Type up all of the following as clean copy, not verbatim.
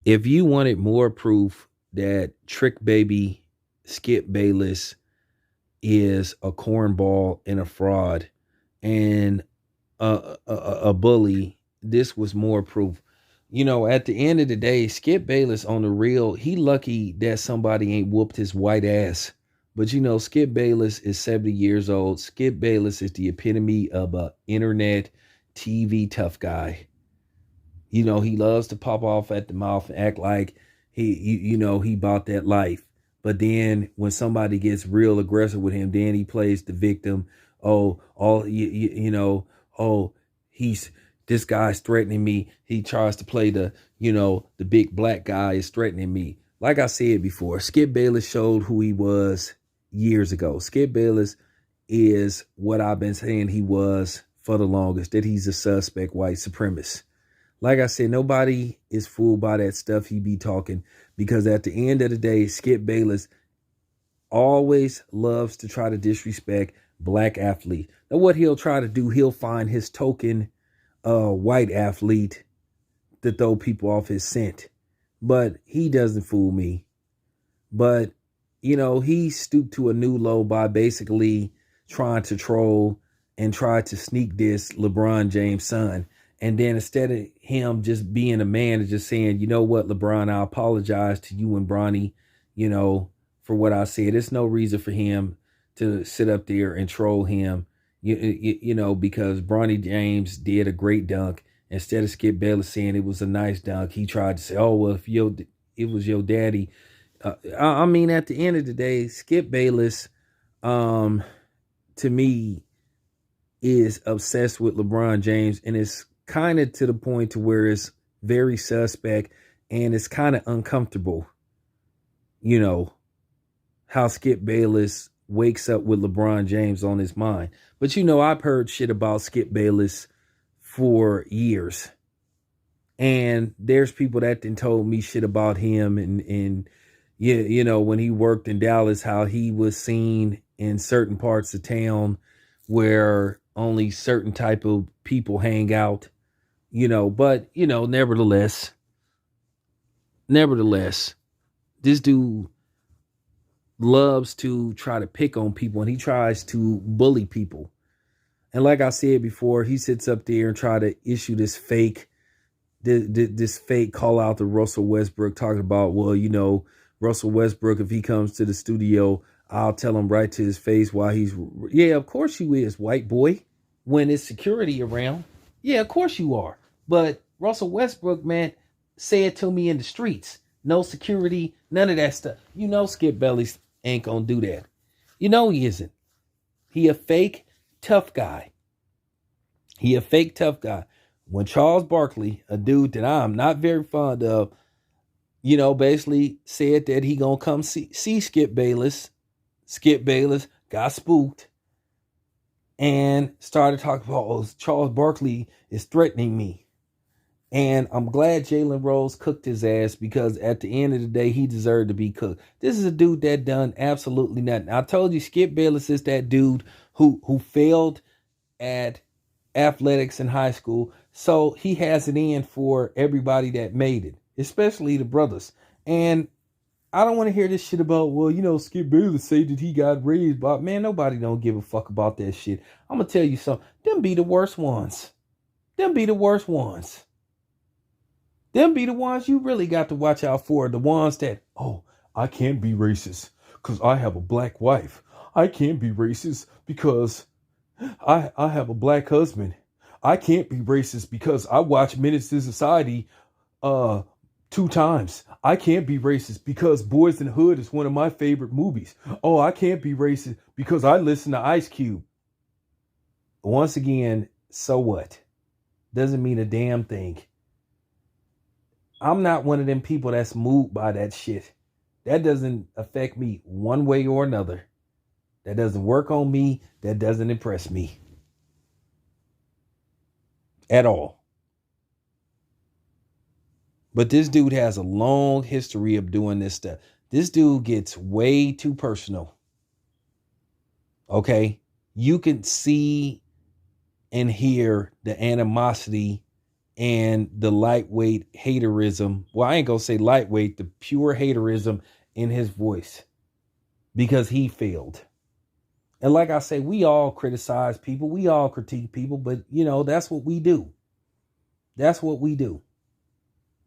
If you wanted more proof that Trick Baby Skip Bayless is a cornball and a fraud and a bully, this was more proof. At the end of the day, Skip Bayless on the real, he lucky that somebody ain't whooped his white ass. But Skip Bayless is 70 years old. Skip Bayless is the epitome of a internet TV tough guy. He loves to pop off at the mouth and act like he bought that life. But then when somebody gets real aggressive with him, then he plays the victim. Oh, all oh, he's this guy's threatening me. He tries to play the big black guy is threatening me. Like I said before, Skip Bayless showed who he was years ago. Skip Bayless is what I've been saying he was for the longest, that he's a suspect white supremacist. Like I said, nobody is fooled by that stuff he be talking, because at the end of the day, Skip Bayless always loves to try to disrespect black athletes. Now, what he'll try to do, he'll find his token white athlete to throw people off his scent. But he doesn't fool me. But, he stooped to a new low by basically trying to troll and try to sneak this LeBron James son. And then instead of him just being a man and just saying, you know what, LeBron, I apologize to you and Bronny, for what I said. There's no reason for him to sit up there and troll him, because Bronny James did a great dunk. Instead of Skip Bayless saying it was a nice dunk, he tried to say, oh, well, if it was your daddy. At the end of the day, Skip Bayless, to me, is obsessed with LeBron James, and it's kind of to the point to where it's very suspect and it's kind of uncomfortable, how Skip Bayless wakes up with LeBron James on his mind. But I've heard shit about Skip Bayless for years, and there's people that then told me shit about him and when he worked in Dallas, how he was seen in certain parts of town where only certain type of people hang out. But nevertheless, this dude loves to try to pick on people, and he tries to bully people. And like I said before, he sits up there and try to issue this fake call out to Russell Westbrook, talking about, well, Russell Westbrook, if he comes to the studio, I'll tell him right to his face why he's, yeah, of course you is, white boy, when it's security around. Yeah, of course you are. But Russell Westbrook, man, say it to me in the streets. No security, none of that stuff. Skip Bayless ain't gonna do that. He isn't. He a fake tough guy. When Charles Barkley, a dude that I'm not very fond of, basically said that he gonna come see Skip Bayless got spooked and started talking about, oh, Charles Barkley is threatening me. And I'm glad Jalen Rose cooked his ass, because at the end of the day, he deserved to be cooked. This is a dude that done absolutely nothing. I told you, Skip Bayless is that dude who failed at athletics in high school. So he has it in for everybody that made it, especially the brothers. And I don't want to hear this shit about, well, Skip Bayless say that he got raised by, man, nobody don't give a fuck about that shit. I'm going to tell you something. Them be the worst ones. Them be the ones you really got to watch out for. The ones that, oh, I can't be racist because I have a black wife. I can't be racist because I have a black husband. I can't be racist because I watch Menace to Society 2 times. I can't be racist because Boys in the Hood is one of my favorite movies. Oh, I can't be racist because I listen to Ice Cube. Once again, so what? Doesn't mean a damn thing. I'm not one of them people that's moved by that shit. That doesn't affect me one way or another. That doesn't work on me. That doesn't impress me at all. But this dude has a long history of doing this stuff. This dude gets way too personal. Okay? You can see and hear the animosity and the lightweight haterism. Well, I ain't gonna say lightweight, the pure haterism in his voice because he failed. And like I say, we all criticize people, we all critique people, but that's what we do. That's what we do.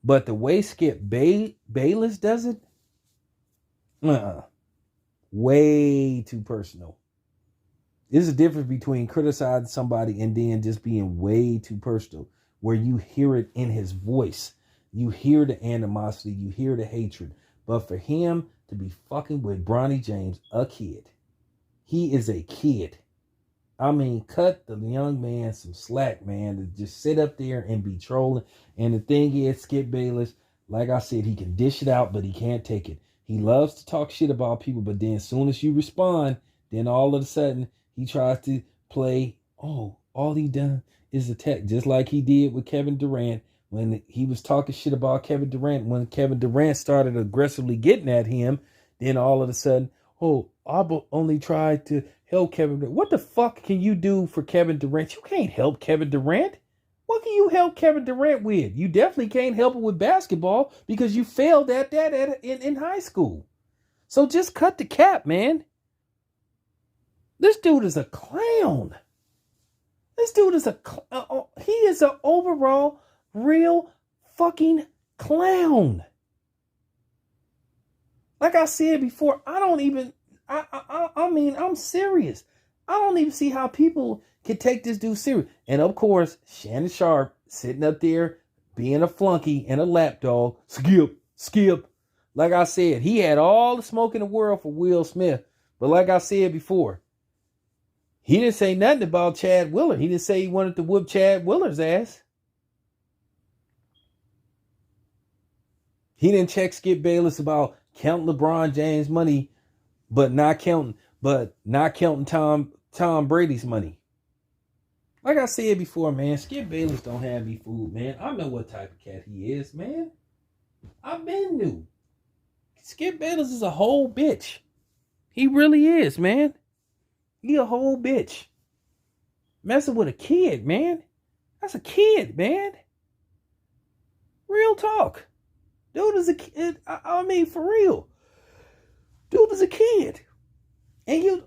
But the way Skip Bayless does it, way too personal. There's a difference between criticizing somebody and then just being way too personal, where you hear it in his voice. You hear the animosity, you hear the hatred. But for him to be fucking with Bronny James, a kid, he is a kid. I mean, cut the young man some slack, man, to just sit up there and be trolling. And the thing is, Skip Bayless, like I said, he can dish it out, but he can't take it. He loves to talk shit about people, but then as soon as you respond, then all of a sudden, he tries to play, all he done is attack, just like he did with Kevin Durant when he was talking shit about Kevin Durant. When Kevin Durant started aggressively getting at him, then all of a sudden, I only tried to help Kevin Durant. What the fuck can you do for Kevin Durant? You can't help Kevin Durant. What can you help Kevin Durant with? You definitely can't help him with basketball because you failed at that in high school. So just cut the cap, man. This dude is a clown. This dude is he is an overall real fucking clown. Like I said before, I mean, I'm serious. I don't even see how people can take this dude serious. And of course, Shannon Sharp sitting up there being a flunky and a lapdog. Skip. Like I said, he had all the smoke in the world for Will Smith. But like I said before, he didn't say nothing about Chad Willard. He didn't say he wanted to whoop Chad Willard's ass. He didn't check Skip Bayless about counting LeBron James' money, but not counting Tom Brady's money. Like I said before, man, Skip Bayless don't have me fooled, man. I know what type of cat he is, man. I've been knew. Skip Bayless is a whole bitch. He really is, man. He a whole bitch. Messing with a kid, man. That's a kid, man. Real talk. Dude is a kid. I mean, for real. Dude is a kid. And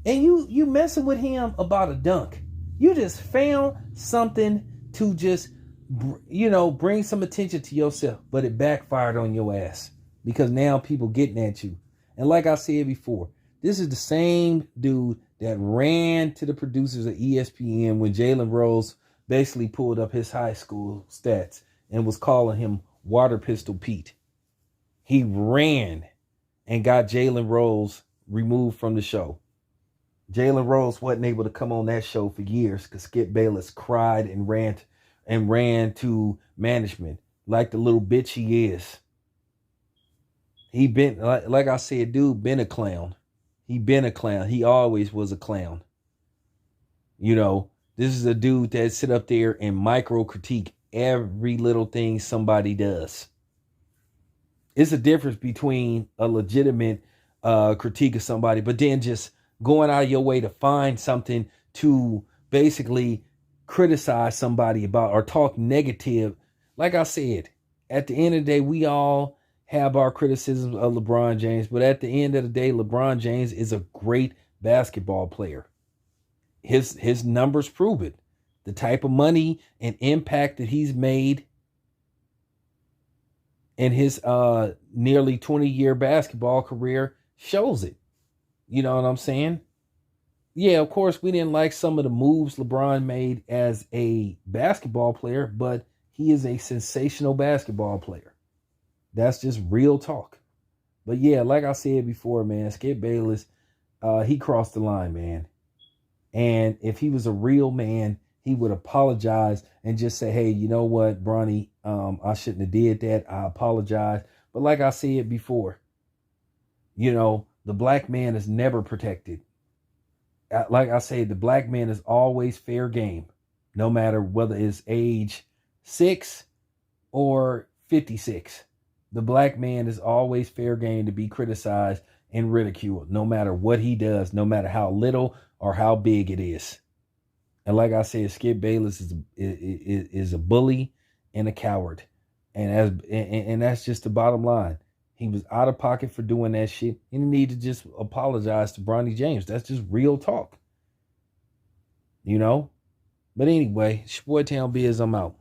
you messing with him about a dunk. You just found something to just, bring some attention to yourself. But it backfired on your ass. Because now people getting at you. And like I said before, this is the same dude that ran to the producers of ESPN when Jalen Rose basically pulled up his high school stats and was calling him Water Pistol Pete. He ran and got Jalen Rose removed from the show. Jalen Rose wasn't able to come on that show for years because Skip Bayless cried and ran to management like the little bitch he is. He been, like I said, dude, been a clown. He been a clown. He always was a clown. This is a dude that sit up there and micro critique every little thing somebody does. It's a difference between a legitimate critique of somebody, but then just going out of your way to find something to basically criticize somebody about or talk negative. Like I said, at the end of the day, we all have our criticisms of LeBron James, but at the end of the day, LeBron James is a great basketball player. His numbers prove it. The type of money and impact that he's made in his nearly 20-year basketball career shows it. You know what I'm saying? Yeah, of course, we didn't like some of the moves LeBron made as a basketball player, but he is a sensational basketball player. That's just real talk. But yeah, like I said before, man, Skip Bayless, he crossed the line, man. And if he was a real man, he would apologize and just say, hey, you know what, Bronny, I shouldn't have did that. I apologize. But like I said before, the black man is never protected. Like I say, the black man is always fair game, no matter whether it's age 6 or 56. The black man is always fair game to be criticized and ridiculed, no matter what he does, no matter how little or how big it is. And like I said, Skip Bayless is a bully and a coward, and that's just the bottom line. He was out of pocket for doing that shit. He need to just apologize to Bronny James. That's just real talk, you know. But anyway, it's your boy Town Biz. I'm out.